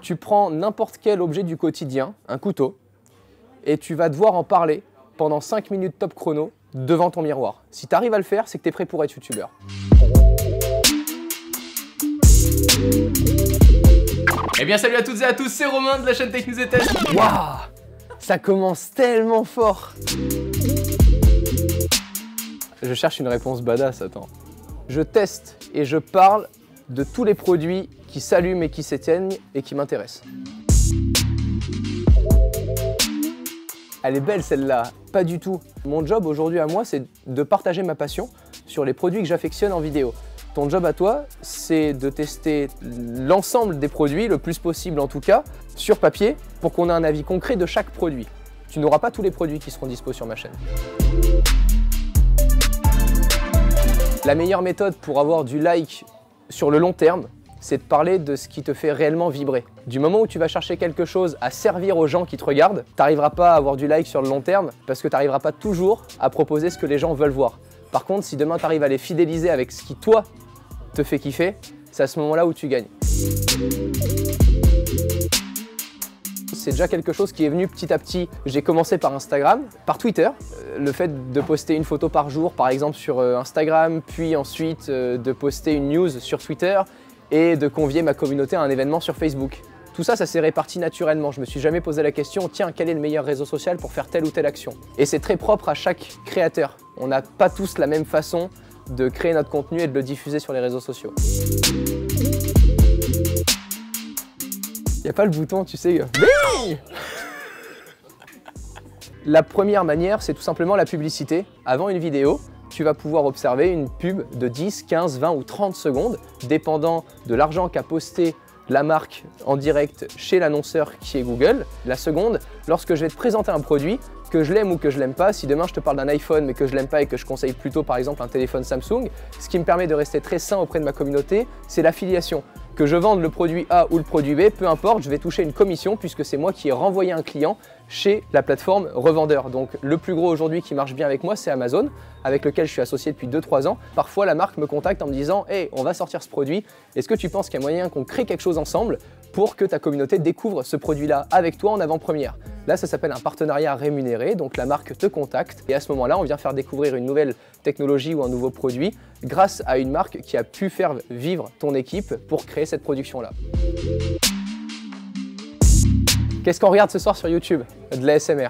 Tu prends n'importe quel objet du quotidien, un couteau, et tu vas devoir en parler pendant 5 minutes top chrono devant ton miroir. Si tu arrives à le faire, c'est que tu es prêt pour être youtubeur. Eh bien salut à toutes et à tous, c'est Romain de la chaîne Tech News et Tech. Waouh, ça commence tellement fort. Je cherche une réponse badass, attends. Je teste et je parle de tous les produits qui s'allument et qui s'éteignent et qui m'intéressent. Elle est belle celle-là, pas du tout. Mon job aujourd'hui à moi, c'est de partager ma passion sur les produits que j'affectionne en vidéo. Ton job à toi, c'est de tester l'ensemble des produits, le plus possible en tout cas, sur papier, pour qu'on ait un avis concret de chaque produit. Tu n'auras pas tous les produits qui seront dispo sur ma chaîne. La meilleure méthode pour avoir du like sur le long terme, c'est de parler de ce qui te fait réellement vibrer. Du moment où tu vas chercher quelque chose à servir aux gens qui te regardent, tu n'arriveras pas à avoir du like sur le long terme parce que tu n'arriveras pas toujours à proposer ce que les gens veulent voir. Par contre, si demain tu arrives à les fidéliser avec ce qui, toi, te fait kiffer, c'est à ce moment-là où tu gagnes. C'est déjà quelque chose qui est venu petit à petit. J'ai commencé par Instagram, par Twitter. Le fait de poster une photo par jour, par exemple sur Instagram, puis ensuite de poster une news sur Twitter et de convier ma communauté à un événement sur Facebook. Tout ça, ça s'est réparti naturellement. Je me suis jamais posé la question, tiens, quel est le meilleur réseau social pour faire telle ou telle action? Et c'est très propre à chaque créateur. On n'a pas tous la même façon de créer notre contenu et de le diffuser sur les réseaux sociaux. Il n'y a pas le bouton, tu sais. La première manière, c'est tout simplement la publicité. Avant une vidéo, tu vas pouvoir observer une pub de 10, 15, 20 ou 30 secondes, dépendant de l'argent qu'a posté la marque en direct chez l'annonceur qui est Google. La seconde, lorsque je vais te présenter un produit, que je l'aime ou que je l'aime pas, si demain je te parle d'un iPhone mais que je l'aime pas et que je conseille plutôt par exemple un téléphone Samsung, ce qui me permet de rester très sain auprès de ma communauté, c'est l'affiliation. Que je vende le produit A ou le produit B, peu importe, je vais toucher une commission puisque c'est moi qui ai renvoyé un client chez la plateforme revendeur. Donc le plus gros aujourd'hui qui marche bien avec moi, c'est Amazon, avec lequel je suis associé depuis 2-3 ans. Parfois la marque me contacte en me disant « Hey, on va sortir ce produit, est-ce que tu penses qu'il y a moyen qu'on crée quelque chose ensemble pour que ta communauté découvre ce produit-là avec toi en avant-première ?» Là, ça s'appelle un partenariat rémunéré, donc la marque te contacte et à ce moment-là, on vient faire découvrir une nouvelle technologie ou un nouveau produit grâce à une marque qui a pu faire vivre ton équipe pour créer cette production-là. Qu'est-ce qu'on regarde ce soir sur YouTube? De l'ASMR.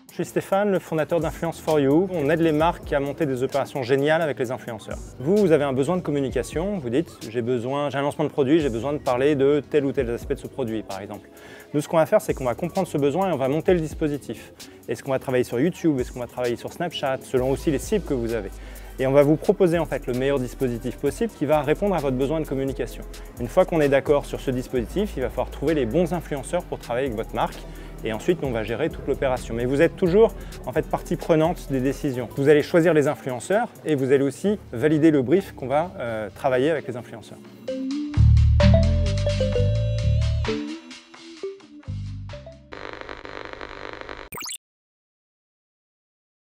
Je suis Stéphane, le fondateur d'Influence4You. On aide les marques à monter des opérations géniales avec les influenceurs. Vous avez un besoin de communication, vous dites j'ai un lancement de produit, j'ai besoin de parler de tel ou tel aspect de ce produit par exemple. Nous ce qu'on va faire c'est qu'on va comprendre ce besoin et on va monter le dispositif. Est-ce qu'on va travailler sur YouTube, est-ce qu'on va travailler sur Snapchat, selon aussi les cibles que vous avez. Et on va vous proposer en fait le meilleur dispositif possible qui va répondre à votre besoin de communication. Une fois qu'on est d'accord sur ce dispositif, il va falloir trouver les bons influenceurs pour travailler avec votre marque. Et ensuite, on va gérer toute l'opération. Mais vous êtes toujours en fait partie prenante des décisions. Vous allez choisir les influenceurs et vous allez aussi valider le brief qu'on va travailler avec les influenceurs.